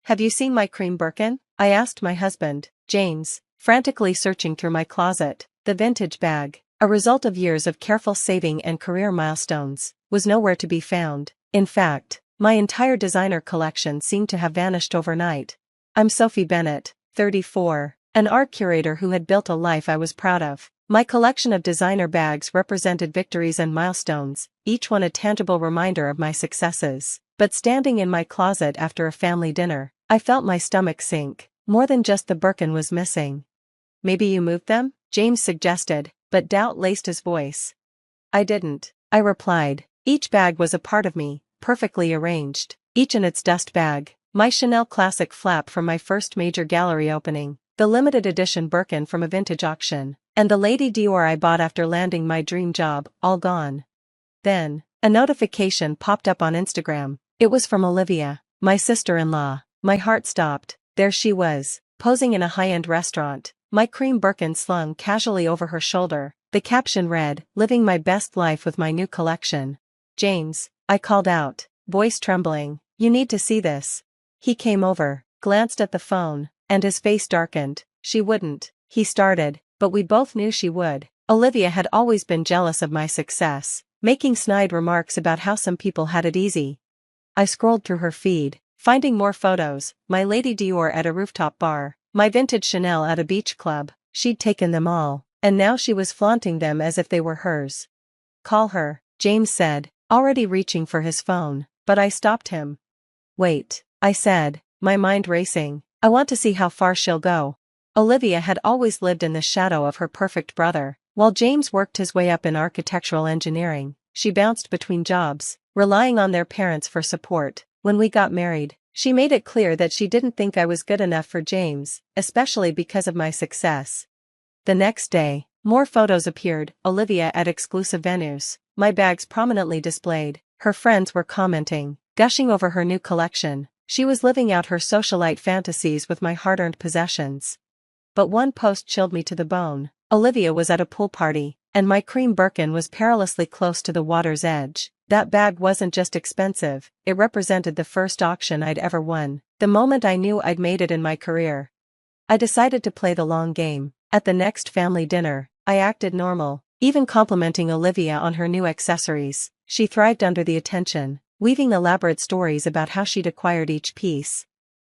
have you seen my cream Birkin? I asked my husband, James, frantically searching through my closet. The vintage bag, a result of years of careful saving and career milestones, was nowhere to be found. In fact, my entire designer collection seemed to have vanished overnight. I'm Sophie Bennett, 34, an art curator who had built a life I was proud of. My collection of designer bags represented victories and milestones, each one a tangible reminder of my successes. But standing in my closet after a family dinner, I felt my stomach sink. More than just the Birkin was missing. Maybe you moved them? James suggested, but doubt laced his voice. I didn't, I replied. Each bag was a part of me, perfectly arranged, each in its dust bag. My Chanel classic flap from my first major gallery opening, the limited edition Birkin from a vintage auction, and the Lady Dior I bought after landing my dream job, all gone. Then, a notification popped up on Instagram. It was from Olivia, my sister-in-law. My heart stopped. There she was, posing in a high-end restaurant, my cream Birkin slung casually over her shoulder. The caption read, "Living my best life with my new collection." James, I called out, voice trembling, you need to see this. He came over, glanced at the phone, and his face darkened. She wouldn't, he started, but we both knew she would. Olivia had always been jealous of my success, making snide remarks about how some people had it easy. I scrolled through her feed, finding more photos, my Lady Dior at a rooftop bar, my vintage Chanel at a beach club. She'd taken them all, and now she was flaunting them as if they were hers. Call her, James said, already reaching for his phone, but I stopped him. Wait, I said, my mind racing, I want to see how far she'll go. Olivia had always lived in the shadow of her perfect brother. While James worked his way up in architectural engineering, she bounced between jobs, relying on their parents for support. When we got married, she made it clear that she didn't think I was good enough for James, especially because of my success. The next day, more photos appeared, Olivia at exclusive venues, my bags prominently displayed. Her friends were commenting, gushing over her new collection. She was living out her socialite fantasies with my hard-earned possessions. But one post chilled me to the bone. Olivia was at a pool party, and my cream Birkin was perilously close to the water's edge. That bag wasn't just expensive, it represented the first auction I'd ever won, the moment I knew I'd made it in my career. I decided to play the long game. At the next family dinner, I acted normal, even complimenting Olivia on her new accessories. She thrived under the attention, weaving elaborate stories about how she'd acquired each piece.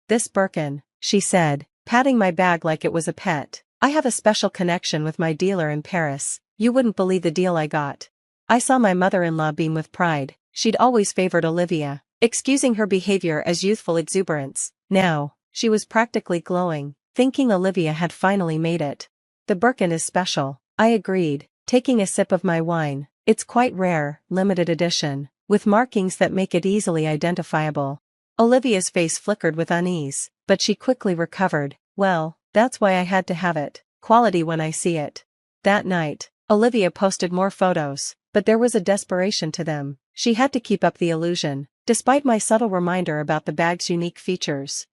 This Birkin, she said, patting my bag like it was a pet. I have a special connection with my dealer in Paris. You wouldn't believe the deal I got. I saw my mother-in-law beam with pride. She'd always favored Olivia, excusing her behavior as youthful exuberance. Now, she was practically glowing, thinking Olivia had finally made it. The Birkin is special, I agreed, taking a sip of my wine. It's quite rare, limited edition, with markings that make it easily identifiable. Olivia's face flickered with unease, but she quickly recovered. Well, that's why I had to have it. Quality when I see it. That night, Olivia posted more photos, but there was a desperation to them. She had to keep up the illusion, despite my subtle reminder about the bag's unique features.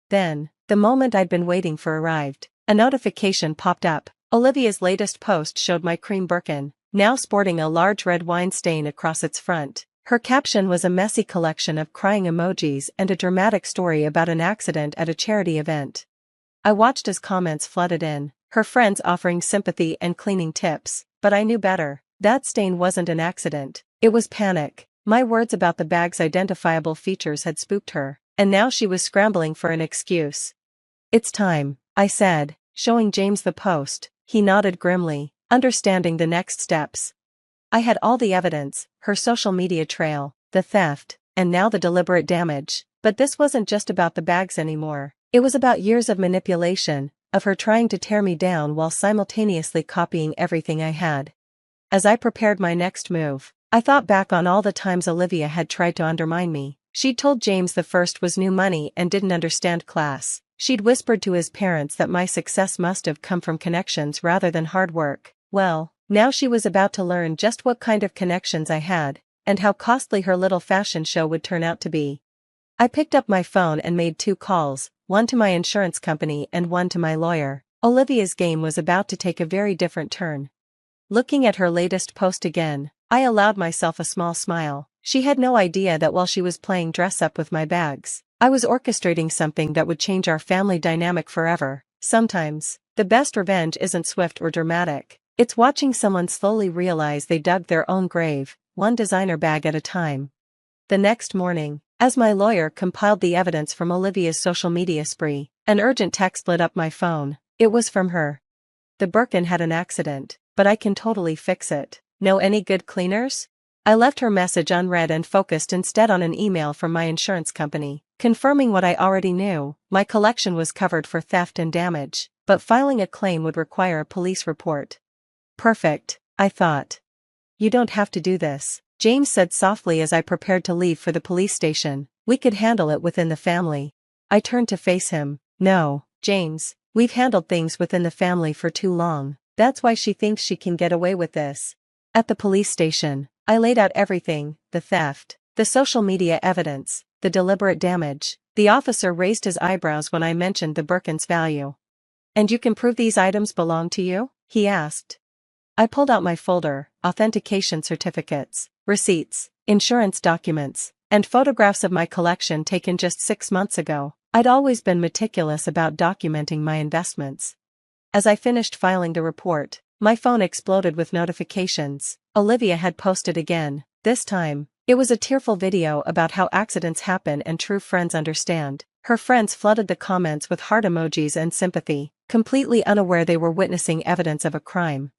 Then, the moment I'd been waiting for arrived. A notification popped up. Olivia's latest post showed my cream Birkin, now sporting a large red wine stain across its front. Her caption was a messy collection of crying emojis and a dramatic story about an accident at a charity event. I watched as comments flooded in, her friends offering sympathy and cleaning tips, but I knew better. That stain wasn't an accident, it was panic. My words about the bag's identifiable features had spooked her, and now she was scrambling for an excuse. It's time, I said, showing James the post. He nodded grimly, understanding the next steps. I had all the evidence, her social media trail, the theft, and now the deliberate damage. But this wasn't just about the bags anymore. It was about years of manipulation, of her trying to tear me down while simultaneously copying everything I had. As I prepared my next move, I thought back on all the times Olivia had tried to undermine me. She'd told James the first was new money and didn't understand class. She'd whispered to his parents that my success must have come from connections rather than hard work. Well, now she was about to learn just what kind of connections I had, and how costly her little fashion show would turn out to be. I picked up my phone and made 2 calls, one to my insurance company and one to my lawyer. Olivia's game was about to take a very different turn. Looking at her latest post again, I allowed myself a small smile. She had no idea that while she was playing dress-up with my bags, I was orchestrating something that would change our family dynamic forever. Sometimes, the best revenge isn't swift or dramatic. It's watching someone slowly realize they dug their own grave, one designer bag at a time. The next morning, as my lawyer compiled the evidence from Olivia's social media spree, an urgent text lit up my phone. It was from her. The Birkin had an accident, but I can totally fix it. Know any good cleaners? I left her message unread and focused instead on an email from my insurance company, confirming what I already knew. My collection was covered for theft and damage, but filing a claim would require a police report. Perfect, I thought. You don't have to do this, James said softly as I prepared to leave for the police station. We could handle it within the family. I turned to face him. No, James, we've handled things within the family for too long. That's why she thinks she can get away with this. At the police station, I laid out everything: the theft, the social media evidence, the deliberate damage. The officer raised his eyebrows when I mentioned the Birkin's value. And you can prove these items belong to you? He asked. I pulled out my folder: authentication certificates, receipts, insurance documents, and photographs of my collection taken just 6 months ago. I'd always been meticulous about documenting my investments. As I finished filing the report, my phone exploded with notifications. Olivia had posted again. This time, it was a tearful video about how accidents happen and true friends understand. Her friends flooded the comments with heart emojis and sympathy, completely unaware they were witnessing evidence of a crime.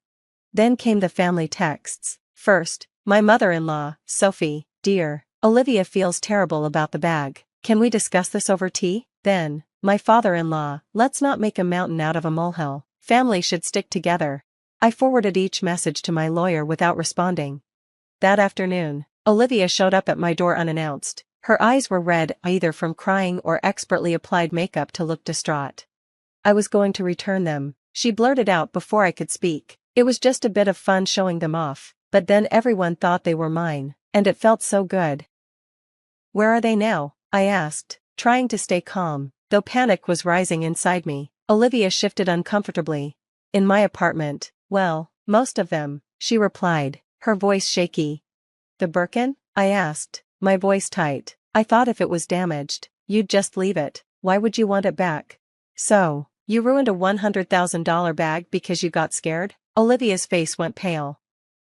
Then came the family texts. First, my mother-in-law: Sophie, dear, Olivia feels terrible about the bag. Can we discuss this over tea? Then, my father-in-law: let's not make a mountain out of a molehill. Family should stick together. I forwarded each message to my lawyer without responding. That afternoon, Olivia showed up at my door unannounced. Her eyes were red, either from crying or expertly applied makeup to look distraught. I was going to return them, she blurted out before I could speak. It was just a bit of fun showing them off, but then everyone thought they were mine, and it felt so good. Where are they now? I asked, trying to stay calm, though panic was rising inside me. Olivia shifted uncomfortably. In my apartment. Well, most of them, she replied, her voice shaky. The Birkin? I asked, my voice tight. I thought if it was damaged, you'd just leave it. Why would you want it back? So, you ruined a $100,000 bag because you got scared? Olivia's face went pale.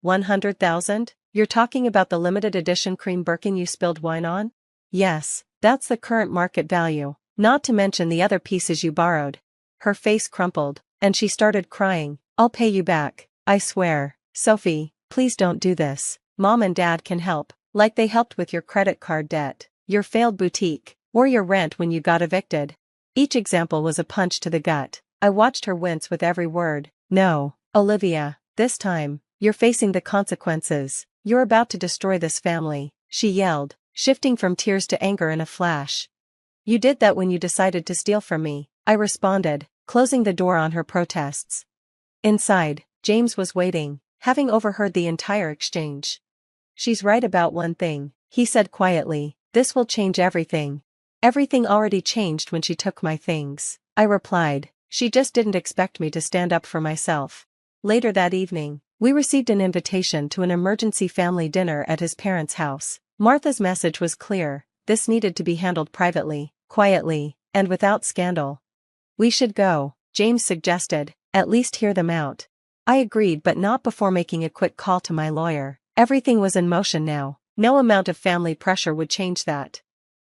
100,000? You're talking about the limited edition cream Birkin you spilled wine on? Yes, that's the current market value, not to mention the other pieces you borrowed. Her face crumpled, and she started crying. I'll pay you back, I swear. Sophie, please don't do this. Mom and Dad can help, like they helped with your credit card debt, your failed boutique, or your rent when you got evicted. Each example was a punch to the gut. I watched her wince with every word. No, Olivia, this time, you're facing the consequences. You're about to destroy this family, she yelled, shifting from tears to anger in a flash. You did that when you decided to steal from me, I responded, closing the door on her protests. Inside, James was waiting, having overheard the entire exchange. She's right about one thing, he said quietly. This will change everything. Everything already changed when she took my things, I replied. She just didn't expect me to stand up for myself. Later that evening, we received an invitation to an emergency family dinner at his parents' house. Martha's message was clear: this needed to be handled privately, quietly, and without scandal. We should go, James suggested, at least hear them out. I agreed, but not before making a quick call to my lawyer. Everything was in motion now. No amount of family pressure would change that.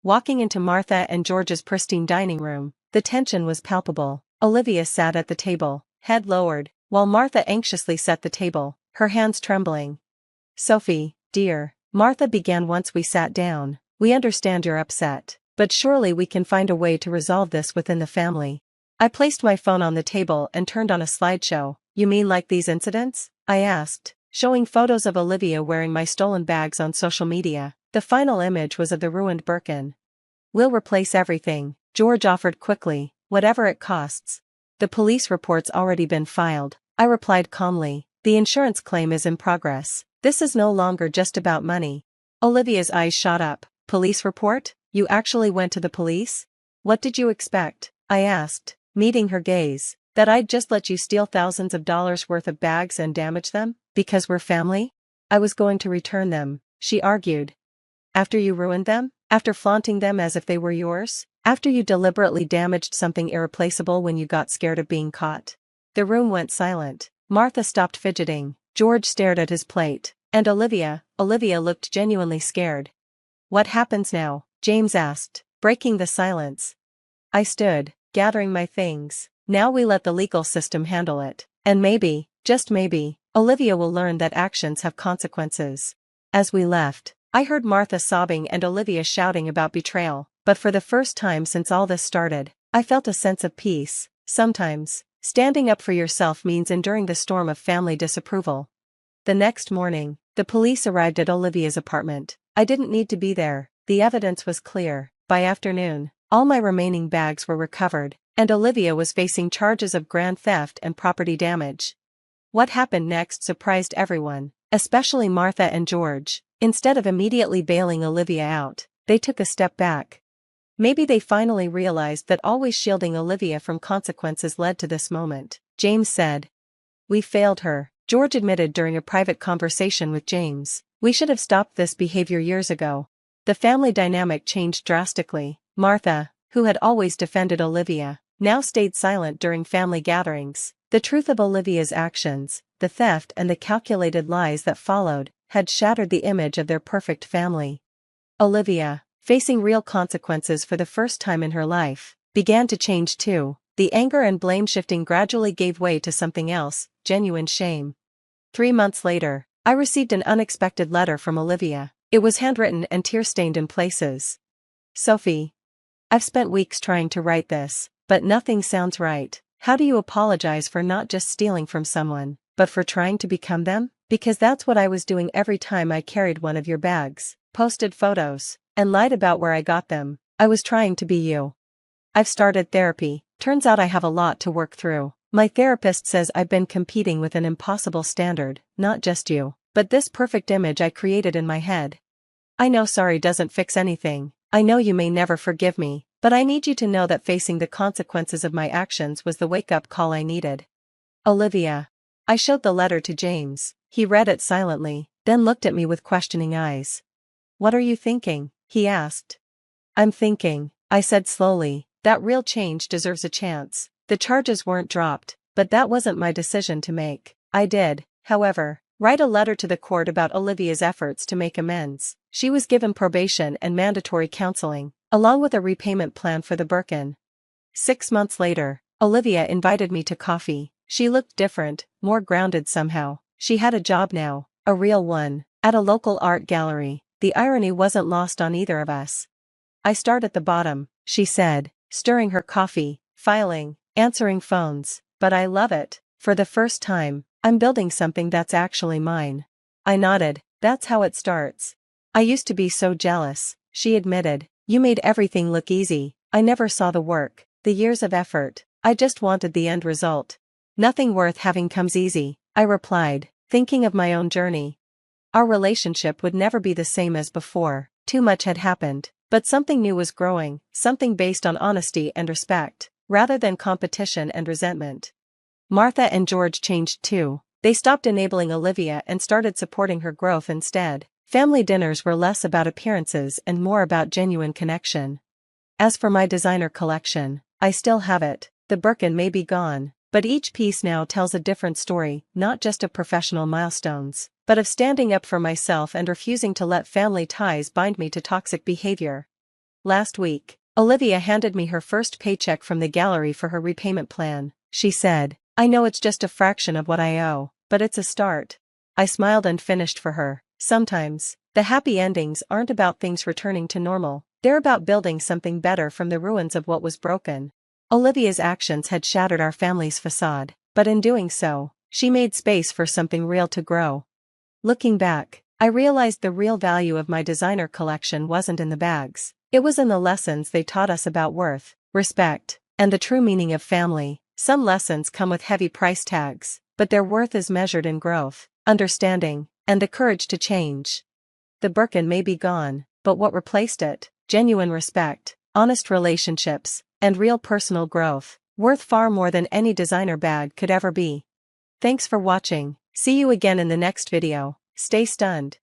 Walking into Martha and George's pristine dining room, the tension was palpable. Olivia sat at the table, head lowered, while Martha anxiously set the table, her hands trembling. Sophie, dear, Martha began once we sat down, we understand you're upset, but surely we can find a way to resolve this within the family. I placed my phone on the table and turned on a slideshow. You mean like these incidents? I asked, showing photos of Olivia wearing my stolen bags on social media. The final image was of the ruined Birkin. We'll replace everything, George offered quickly, whatever it costs. The police report's already been filed, I replied calmly. The insurance claim is in progress. This is no longer just about money. Olivia's eyes shot up. Police report? You actually went to the police? What did you expect? I asked, meeting her gaze. That I'd just let you steal thousands of dollars worth of bags and damage them? Because we're family? I was going to return them, she argued. After you ruined them? After flaunting them as if they were yours? After you deliberately damaged something irreplaceable when you got scared of being caught? The room went silent. Martha stopped fidgeting. George stared at his plate. And Olivia looked genuinely scared. What happens now? James asked, breaking the silence. I stood, gathering my things. Now we let the legal system handle it. And maybe, just maybe, Olivia will learn that actions have consequences. As we left, I heard Martha sobbing and Olivia shouting about betrayal, but for the first time since all this started, I felt a sense of peace. Sometimes, standing up for yourself means enduring the storm of family disapproval. The next morning, the police arrived at Olivia's apartment. I didn't need to be there, the evidence was clear. By afternoon, all my remaining bags were recovered, and Olivia was facing charges of grand theft and property damage. What happened next surprised everyone, especially Martha and George. Instead of immediately bailing Olivia out, they took a step back. Maybe they finally realized that always shielding Olivia from consequences led to this moment. James said. We failed her, George admitted during a private conversation with James. We should have stopped this behavior years ago. The family dynamic changed drastically. Martha, who had always defended Olivia, now stayed silent during family gatherings. The truth of Olivia's actions, the theft and the calculated lies that followed, had shattered the image of their perfect family. Olivia, facing real consequences for the first time in her life, began to change too. The anger and blame shifting gradually gave way to something else, genuine shame. 3 months later, I received an unexpected letter from Olivia. It was handwritten and tear-stained in places. Sophie. I've spent weeks trying to write this, but nothing sounds right. How do you apologize for not just stealing from someone, but for trying to become them? Because that's what I was doing every time I carried one of your bags, posted photos, and lied about where I got them. I was trying to be you. I've started therapy. Turns out I have a lot to work through. My therapist says I've been competing with an impossible standard, not just you, but this perfect image I created in my head. I know sorry doesn't fix anything. I know you may never forgive me, but I need you to know that facing the consequences of my actions was the wake-up call I needed. Olivia. I showed the letter to James. He read it silently, then looked at me with questioning eyes. What are you thinking? He asked. I'm thinking, I said slowly, that real change deserves a chance. The charges weren't dropped, but that wasn't my decision to make. I did, however, write a letter to the court about Olivia's efforts to make amends. She was given probation and mandatory counseling, along with a repayment plan for the Birkin. 6 months later, Olivia invited me to coffee. She looked different, more grounded somehow. She had a job now, a real one, at a local art gallery. The irony wasn't lost on either of us. I start at the bottom, she said, stirring her coffee, filing, answering phones, but I love it. For the first time, I'm building something that's actually mine. I nodded. That's how it starts. I used to be so jealous, she admitted. You made everything look easy. I never saw the work, the years of effort. I just wanted the end result. Nothing worth having comes easy, I replied, thinking of my own journey. Our relationship would never be the same as before. Too much had happened, but something new was growing, something based on honesty and respect, rather than competition and resentment. Martha and George changed too. They stopped enabling Olivia and started supporting her growth instead. Family dinners were less about appearances and more about genuine connection. As for my designer collection, I still have it. The Birkin may be gone, but each piece now tells a different story, not just of professional milestones, but of standing up for myself and refusing to let family ties bind me to toxic behavior. Last week, Olivia handed me her first paycheck from the gallery for her repayment plan. She said, I know it's just a fraction of what I owe, but it's a start. I smiled and finished for her. Sometimes, the happy endings aren't about things returning to normal, they're about building something better from the ruins of what was broken. Olivia's actions had shattered our family's facade, but in doing so, she made space for something real to grow. Looking back, I realized the real value of my designer collection wasn't in the bags. It was in the lessons they taught us about worth, respect, and the true meaning of family. Some lessons come with heavy price tags, but their worth is measured in growth, understanding, and the courage to change. The Birkin may be gone, but what replaced it? Genuine respect, honest relationships, and real personal growth, worth far more than any designer bag could ever be. Thanks for watching. See you again in the next video. Stay stunned.